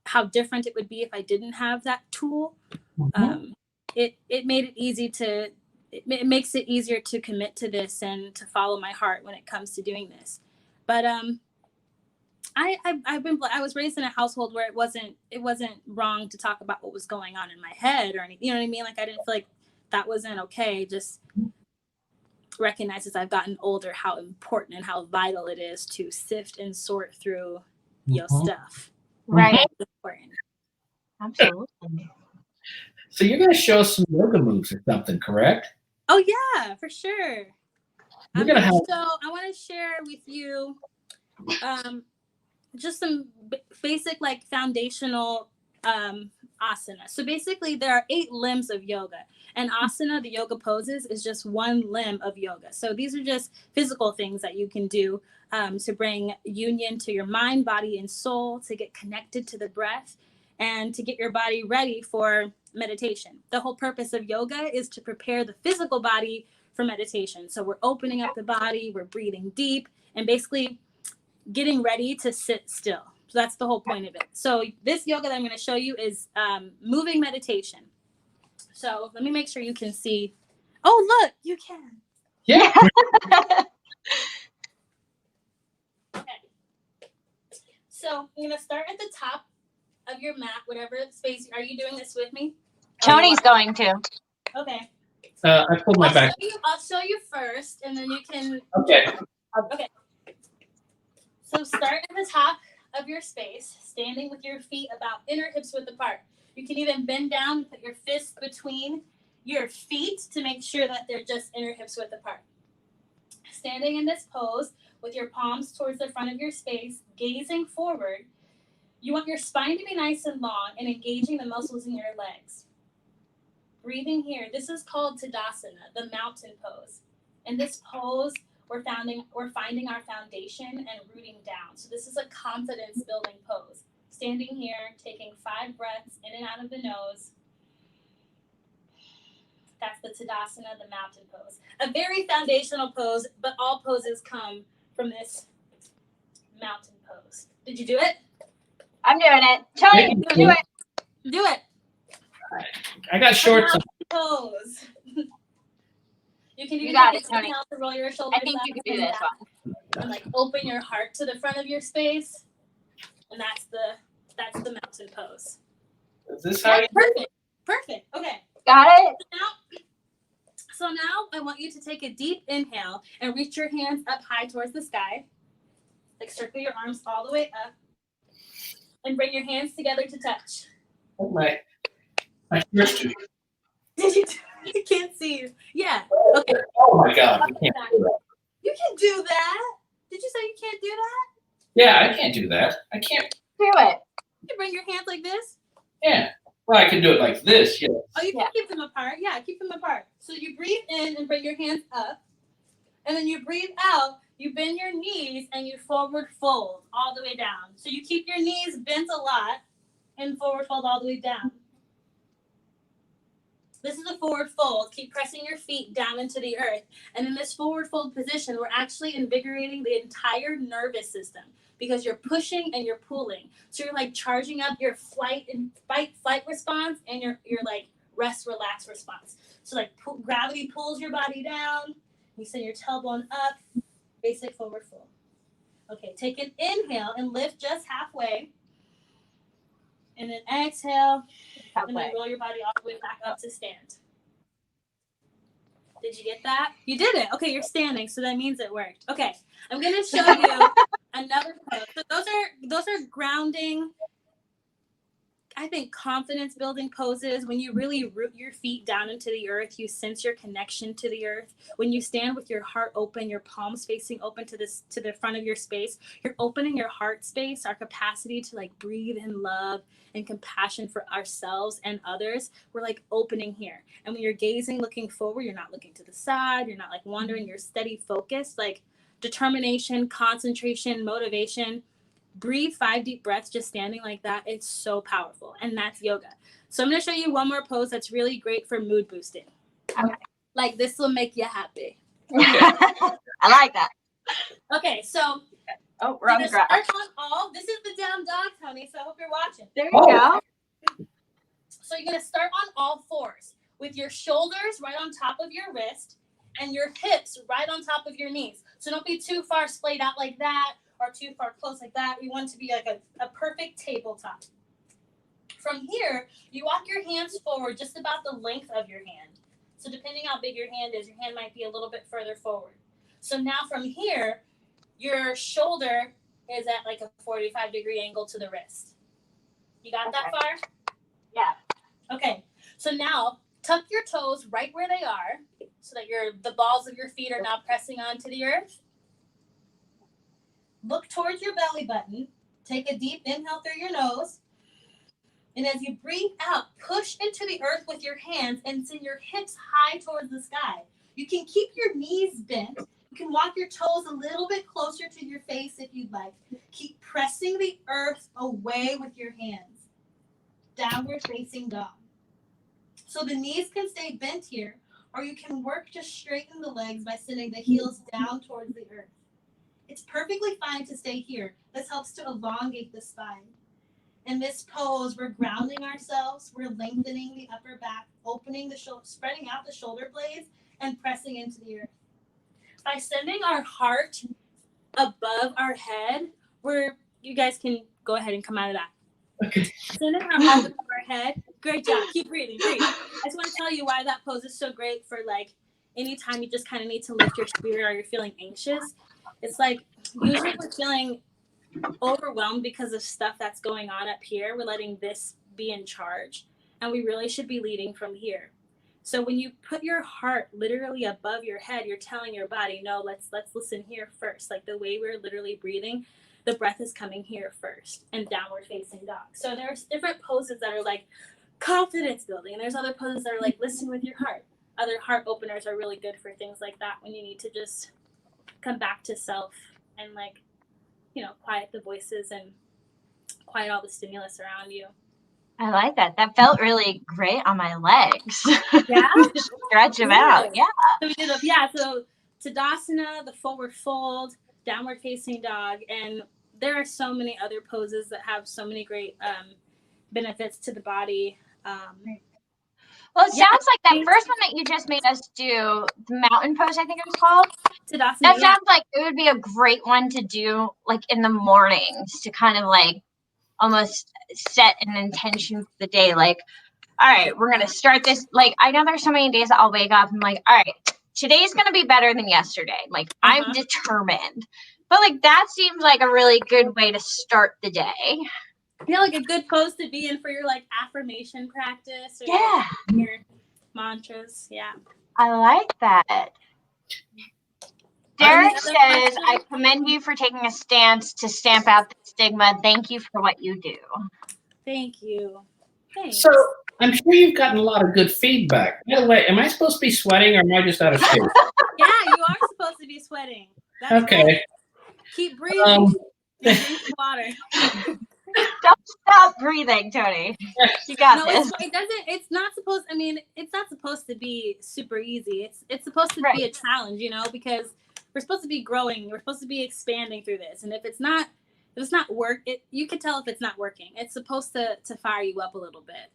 how different it would be if I didn't have that tool. It made it easy to. It makes it easier to commit to this and to follow my heart when it comes to doing this. But I was raised in a household where it wasn't wrong to talk about what was going on in my head or anything. You know what I mean? Like I didn't feel like that wasn't okay. Just recognize as I've gotten older how important and how vital it is to sift and sort through your stuff. Right. It's important. Absolutely. So you're going to show us some yoga moves or something, correct? Oh yeah, for sure. I want to share with you just some basic like foundational asana. So basically there are 8 limbs of yoga, and asana, the yoga poses, is just one limb of yoga. So these are just physical things that you can do to bring union to your mind, body, and soul, to get connected to the breath, and to get your body ready for meditation. The whole purpose of yoga is to prepare the physical body for meditation. So we're opening up the body, we're breathing deep, and basically getting ready to sit still. So that's the whole point of it. So this yoga that I'm going to show you is moving meditation. So let me make sure you can see. Oh, look, you can. Yeah. Okay. So I'm going to start at the top of your mat, whatever space. Are you doing this with me? Tony's going to. Okay. I pulled my back. I'll show you first, and then you can. Okay. Okay. So start at the top of your space, standing with your feet about inner hips width apart. You can even bend down and put your fists between your feet to make sure that they're just inner hips width apart. Standing in this pose with your palms towards the front of your space, gazing forward, you want your spine to be nice and long and engaging the muscles in your legs. Breathing here. This is called Tadasana, the mountain pose. In this pose, we're finding our foundation and rooting down. So this is a confidence building pose. Standing here, taking 5 breaths in and out of the nose. That's the Tadasana, the mountain pose. A very foundational pose, but all poses come from this mountain pose. Did you do it? I'm doing it. Tony, do it. Do it. I got shorts on. Pose. You can even got take it, it Tony. to roll your shoulders I think up you can do and this down, and like open your heart to the front of your space, and that's the mountain pose. Is this how you Perfect. Okay. Got it? So now I want you to take a deep inhale and reach your hands up high towards the sky. Like circle your arms all the way up, and bring your hands together to touch. Oh, my shorts too. Did you? I can't see you. Yeah. Okay. Oh my God, I can't do that. You can do that. Did you say you can't do that? Yeah, I can't do that. I can't. Do it. You bring your hands like this. Yeah. Well, I can do it like this. Yeah. Oh, you can keep them apart. Yeah, keep them apart. So you breathe in and bring your hands up. And then you breathe out, you bend your knees and you forward fold all the way down. So you keep your knees bent a lot and forward fold all the way down. This is a forward fold. Keep pressing your feet down into the earth. And in this forward fold position, we're actually invigorating the entire nervous system because you're pushing and you're pulling. So you're like charging up your flight response and your like rest, relax response. So like gravity pulls your body down. You send your tailbone up. Basic forward fold. Okay, take an inhale and lift just halfway. And then exhale. And then roll your body all the way back up to stand. Did you get that? You did it. Okay, you're standing, so that means it worked. Okay, I'm gonna show you another pose. So those are grounding, I think, confidence building poses. When you really root your feet down into the earth, you sense your connection to the earth. When you stand with your heart open, your palms facing open to the front of your space, you're opening your heart space, our capacity to like breathe in love and compassion for ourselves and others. We're like opening here. And when you're gazing, looking forward, you're not looking to the side, you're not like wandering, you're steady focused, like determination, concentration, motivation. Breathe 5 deep breaths just standing like that. It's so powerful. And that's yoga. So I'm going to show you one more pose that's really great for mood boosting. Okay. Like this will make you happy. I like that. Okay, so oh, wrong start on all. This is the down dog, Tony, so I hope you're watching. There you go. So you're going to start on all fours with your shoulders right on top of your wrist and your hips right on top of your knees. So don't be too far splayed out like that or too far close like that. We want it to be like a perfect tabletop. From here, you walk your hands forward just about the length of your hand. So depending how big your hand is, your hand might be a little bit further forward. So now from here, your shoulder is at like a 45-degree angle to the wrist. You got that far? Yeah. Okay. So now tuck your toes right where they are so that the balls of your feet are now pressing onto the earth. Look towards your belly button. Take a deep inhale through your nose. And as you breathe out, push into the earth with your hands and send your hips high towards the sky. You can keep your knees bent. You can walk your toes a little bit closer to your face if you'd like. Keep pressing the earth away with your hands. Downward facing dog. So the knees can stay bent here, or you can work to straighten the legs by sending the heels down towards the earth. It's perfectly fine to stay here. This helps to elongate the spine. In this pose, we're grounding ourselves, we're lengthening the upper back, opening the shoulder, spreading out the shoulder blades, and pressing into the earth. By sending our heart above our head, you guys can go ahead and come out of that. Okay. Sending our heart above our head. Great job. Keep breathing. Breathe. I just want to tell you why that pose is so great for like anytime you just kind of need to lift your spirit or you're feeling anxious. It's like usually we're feeling overwhelmed because of stuff that's going on up here. We're letting this be in charge, and we really should be leading from here. So when you put your heart literally above your head, you're telling your body, no, let's listen here first. Like the way we're literally breathing, the breath is coming here first, and downward facing dog. So there's different poses that are like confidence building, and there's other poses that are like listen with your heart. Other heart openers are really good for things like that when you need to just come back to self and like, quiet the voices and quiet all the stimulus around you. I like that. That felt really great on my legs. Yeah. Stretch them out. Yeah. So we did so Tadasana, the forward fold, downward facing dog, and there are so many other poses that have so many great benefits to the body. Well, it sounds like that first one that you just made us do, the mountain pose, I think it was called. Tadasana, That sounds like it would be a great one to do like in the mornings to kind of like almost set an intention for the day. Like, all right, we're going to start this. Like, I know there's so many days that I'll wake up and I'm like, all right, today's going to be better than yesterday. Like, I'm determined. But like, that seems like a really good way to start the day. Yeah, like a good pose to be in for your like affirmation practice or your mantras. Yeah. I like that. Derek says, I commend you for taking a stance to stamp out the stigma. Thank you for what you do. Thank you. Thanks. So I'm sure you've gotten a lot of good feedback. By the way, am I supposed to be sweating or am I just out of shape? Yeah, you are supposed to be sweating. That's okay. Right. Keep breathing. Drink water. Don't stop breathing, Tony. You got this. It's not supposed. I mean, it's not supposed to be super easy. It's supposed to be a challenge, because we're supposed to be growing. We're supposed to be expanding through this. And if it's not you can tell if it's not working. It's supposed to fire you up a little bit.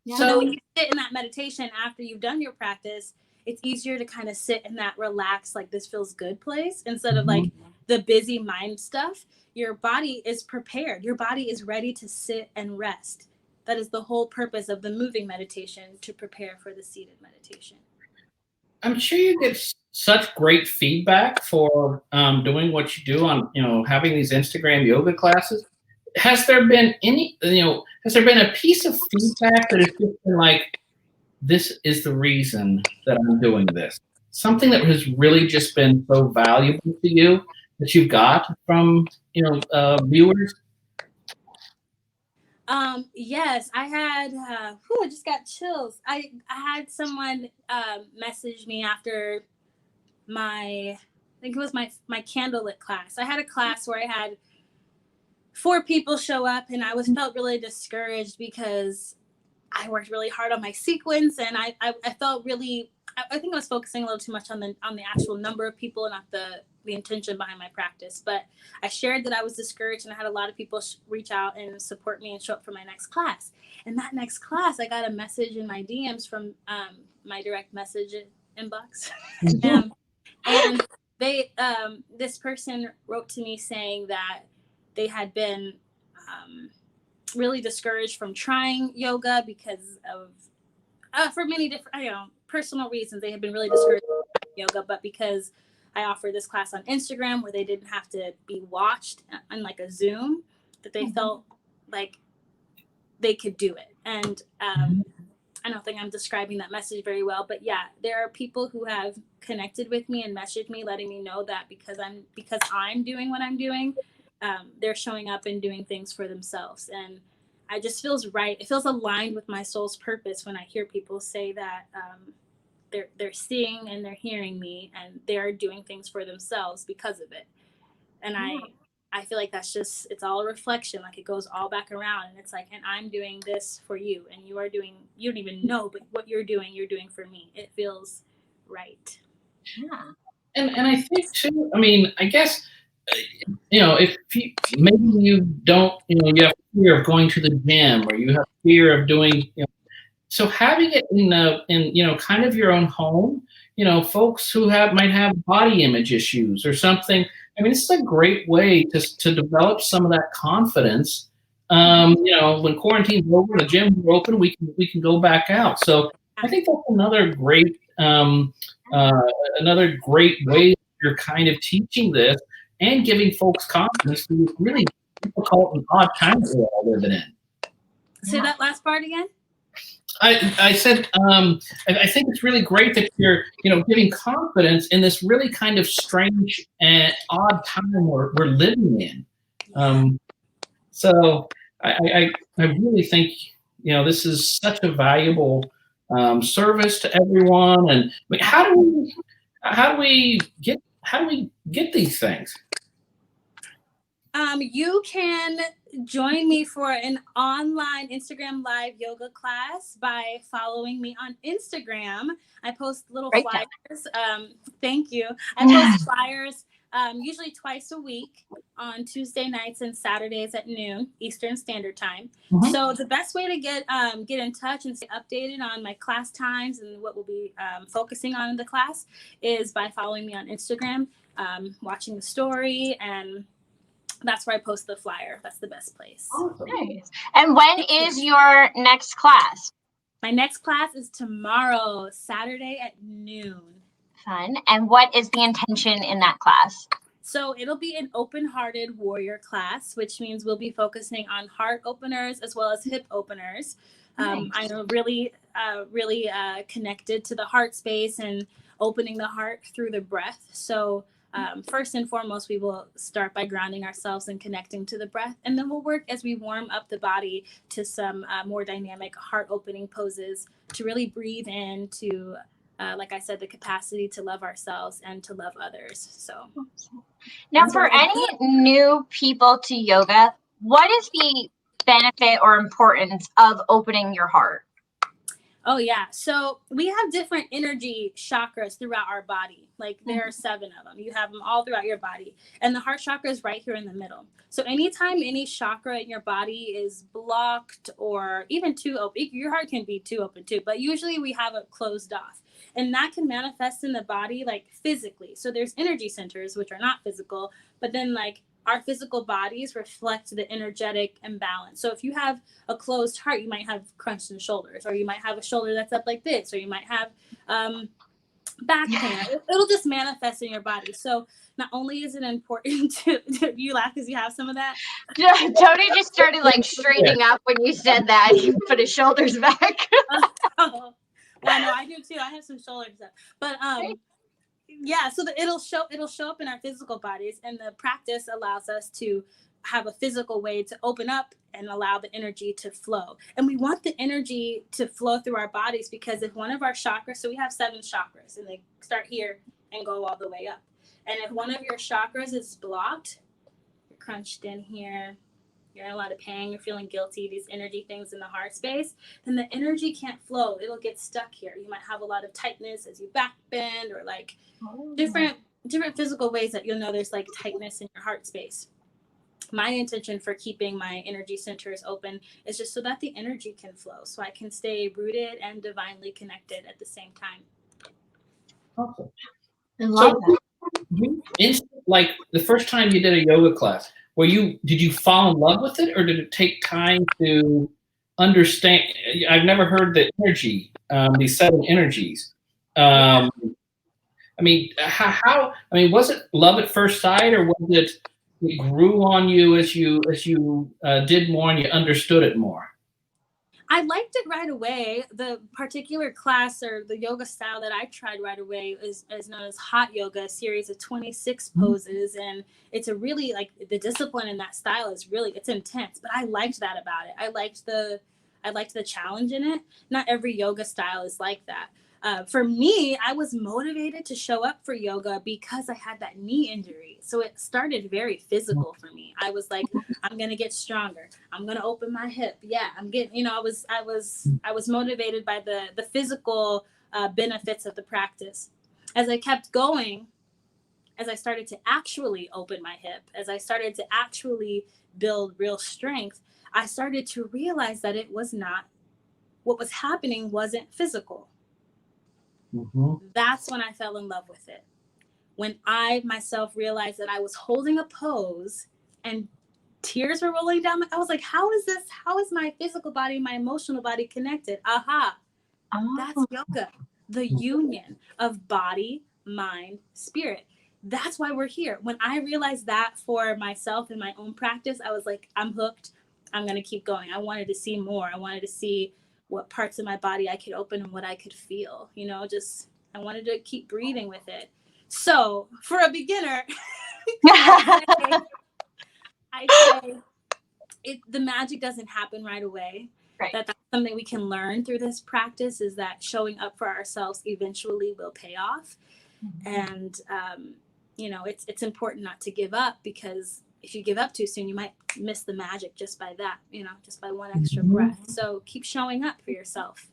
Yeah. So when you sit in that meditation after you've done your practice, it's easier to kind of sit in that relaxed, like this feels good place instead of like the busy mind stuff. Your body is prepared. Your body is ready to sit and rest. That is the whole purpose of the moving meditation, to prepare for the seated meditation. I'm sure you get such great feedback for doing what you do on, having these Instagram yoga classes. Has there been a piece of feedback that has just been like, this is the reason that I'm doing this? Something that has really just been so valuable to you that you got from, viewers? Yes, I had, I just got chills. I had someone message me after I think it was my candlelit class. I had a class where I had 4 people show up and I felt really discouraged because I worked really hard on my sequence and I felt really, I think I was focusing a little too much on the actual number of people and not the intention behind my practice. But I shared that I was discouraged and I had a lot of people reach out and support me and show up for my next class. And that next class, I got a message in my DMs from my direct message inbox. And they, this person wrote to me saying that they had been really discouraged from trying yoga because of, for many different, personal reasons. They had been really discouraged from yoga, but because I offered this class on Instagram where they didn't have to be watched on like a Zoom, that they felt like they could do it. And I don't think I'm describing that message very well, but yeah, there are people who have connected with me and messaged me, letting me know that because I'm doing what I'm doing, they're showing up and doing things for themselves. And it just feels right. It feels aligned with my soul's purpose when I hear people say that they're seeing and they're hearing me and they're doing things for themselves because of it. And I feel like that's just, it's all a reflection. Like it goes all back around and it's like, and I'm doing this for you and you don't even know, but what you're doing for me. It feels right. Yeah. And I think too, I guess, if maybe you don't, you have fear of going to the gym or you have fear of doing, so having it in kind of your own home, folks who might have body image issues or something. It's a great way to develop some of that confidence. When quarantine's over, the gyms are open, we can go back out. So I think that's another great way you're kind of teaching this and giving folks confidence through this really difficult and odd times we're all living in. Say that last part again. I said I think it's really great that you're giving confidence in this really kind of strange and odd time we're living in. So I really think this is such a valuable service to everyone. And how do we get these things? You can join me for an online Instagram live yoga class by following me on Instagram. I post little flyers. Thank you. I post flyers usually twice a week on Tuesday nights and Saturdays at noon Eastern Standard Time. Mhm. So the best way to get in touch and stay updated on my class times and what we'll be focusing on in the class is by following me on Instagram, watching the story, and that's where I post the flyer. That's the best place. Awesome. Nice. And when is your next class? My next class is tomorrow, Saturday at noon. Fun. And what is the intention in that class? So it'll be an open-hearted warrior class, which means we'll be focusing on heart openers as well as hip openers. Nice. I know really connected to the heart space and opening the heart through the breath. So first and foremost, we will start by grounding ourselves and connecting to the breath. And then we'll work as we warm up the body to some more dynamic heart opening poses to really breathe into, like I said, the capacity to love ourselves and to love others. So now for any new people to yoga, what is the benefit or importance of opening your heart? Oh, yeah. So we have different energy chakras throughout our body. Like there are 7 of them. You have them all throughout your body. And the heart chakra is right here in the middle. So anytime any chakra in your body is blocked or even too open, your heart can be too open too, but usually we have it closed off. And that can manifest in the body like physically. So there's energy centers, which are not physical, but then like our physical bodies reflect the energetic imbalance. So if you have a closed heart, you might have crunched in shoulders, or you might have a shoulder that's up like this, or you might have back pain. It'll just manifest in your body. So not only is it important to you laugh because you have some of that. Tony just started like straightening up when you said that. He put his shoulders back. Well, no, I do too. I have some shoulders up, but yeah, so it'll show up in our physical bodies, and the practice allows us to have a physical way to open up and allow the energy to flow. And we want the energy to flow through our bodies because if one of our chakras, so we have 7 chakras and they start here and go all the way up. And if one of your chakras is blocked, you're crunched in here, you're in a lot of pain, you're feeling guilty, these energy things in the heart space, then the energy can't flow. It'll get stuck here. You might have a lot of tightness as you back bend, or like different physical ways that you'll know there's like tightness in your heart space. My intention for keeping my energy centers open is just so that the energy can flow, so I can stay rooted and divinely connected at the same time. Awesome. I love that. Like the first time you did a yoga class, did you fall in love with it, or did it take time to understand? I've never heard the energy, these 7 energies. I mean, was it love at first sight, or was it grew on you as you did more and you understood it more? I liked it right away. The particular class or the yoga style that I tried right away is known as hot yoga, a series of 26 poses. And it's a really like the discipline in that style is it's intense, but I liked that about it. I liked the challenge in it. Not every yoga style is like that. For me, I was motivated to show up for yoga because I had that knee injury. So it started very physical for me. I was like, I'm going to get stronger. I'm going to open my hip. Yeah, I'm getting, I was motivated by the physical benefits of the practice. As I kept going, as I started to actually open my hip, as I started to actually build real strength, I started to realize that it was not, what was happening wasn't physical. Mm-hmm. That's when I fell in love with it. When I myself realized that I was holding a pose and tears were rolling down, I was like, how is my physical body, my emotional body connected? Aha. That's yoga. The union of body, mind, spirit. That's why we're here. When I realized that for myself in my own practice, I was like, I'm hooked. I'm going to keep going. I wanted to see more. I wanted to see what parts of my body I could open and what I could feel, I wanted to keep breathing with it. So for a beginner, I say the magic doesn't happen right away. Right. That's something we can learn through this practice, is that showing up for ourselves eventually will pay off. Mm-hmm. And, it's important not to give up, because if you give up too soon, you might miss the magic just by that, just by one extra breath. So keep showing up for yourself.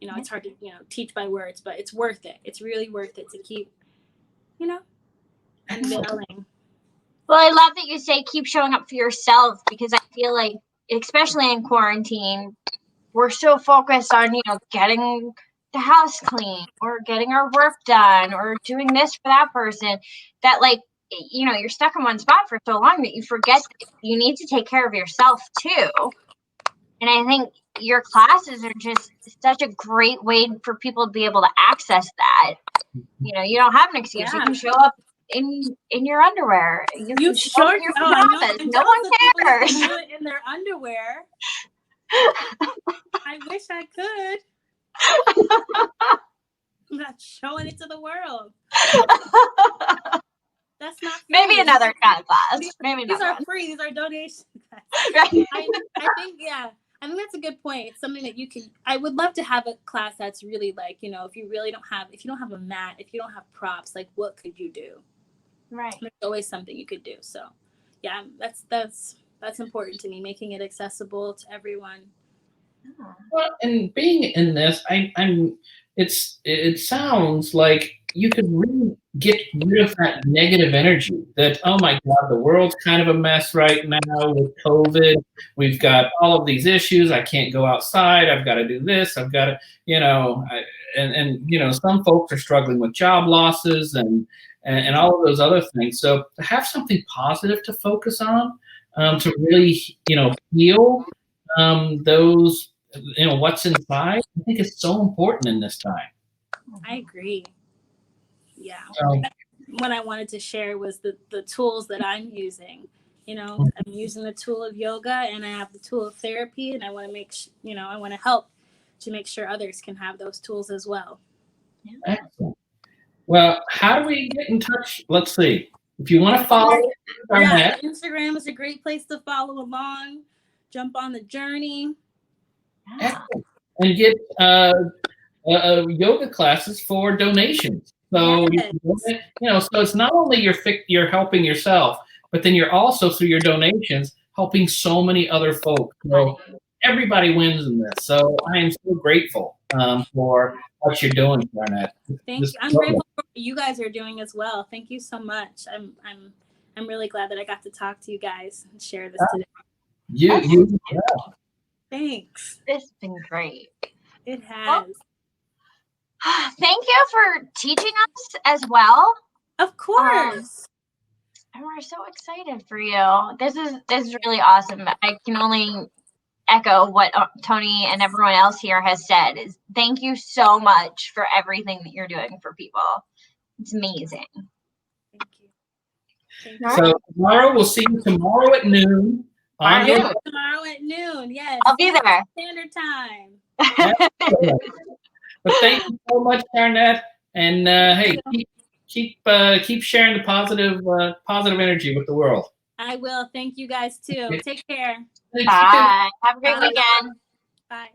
It's hard to, teach by words, but it's worth it. It's really worth it to keep, unveiling. Well, I love that you say keep showing up for yourself, because I feel like, especially in quarantine, we're so focused on, getting the house clean or getting our work done or doing this for that person, that you're stuck in one spot for so long that you forget that you need to take care of yourself too. And I think your classes are just such a great way for people to be able to access that. You don't have an excuse. Yeah. You can show up in your underwear. You can show up in your pajamas. No one cares. Do it in their underwear. I wish I could. I'm not showing it to the world. That's not free. Maybe another kind of class. These are free. These are donations. Right. I think, yeah. I think that's a good point. It's something that you can. I would love to have a class that's really like, if you don't have a mat, if you don't have props, like what could you do? Right. There's always something you could do. So, yeah, that's important to me, making it accessible to everyone. Well, and being in this, it sounds like you could really get rid of that negative energy that, oh my God, the world's kind of a mess right now with COVID. We've got all of these issues. I can't go outside. I've got to do this. I've got to, some folks are struggling with job losses and all of those other things. So to have something positive to focus on, to really, heal those, what's inside, I think is so important in this time. I agree. Yeah. What I wanted to share was the tools that I'm using. I'm using the tool of yoga, and I have the tool of therapy, and I want to I want to help to make sure others can have those tools as well. Excellent. Well, how do we get in touch? Let's see. If you want to follow Charnette, Instagram is a great place to follow along. Jump on the journey. Excellent. And get yoga classes for donations. So so it's not only you're helping yourself, but then you're also, through your donations, helping so many other folks. So everybody wins in this. So I am so grateful for what you're doing, Charnette. Thank you. I'm grateful for what you guys are doing as well. Thank you so much. I'm really glad that I got to talk to you guys and share this today. You Thanks. It's been great. It has. Thank you for teaching us as well. Of course. And we're so excited for you. This is really awesome. I can only echo what Tony and everyone else here has said. Is thank you so much for everything that you're doing for people. It's amazing. Thank you. So tomorrow, we'll see you tomorrow at noon. Tomorrow at noon. Yes. I'll be there. Standard time. But thank you so much, Charnette. And hey, keep sharing the positive energy with the world. I will. Thank you guys too. Take care. Bye. Have a great weekend. Bye.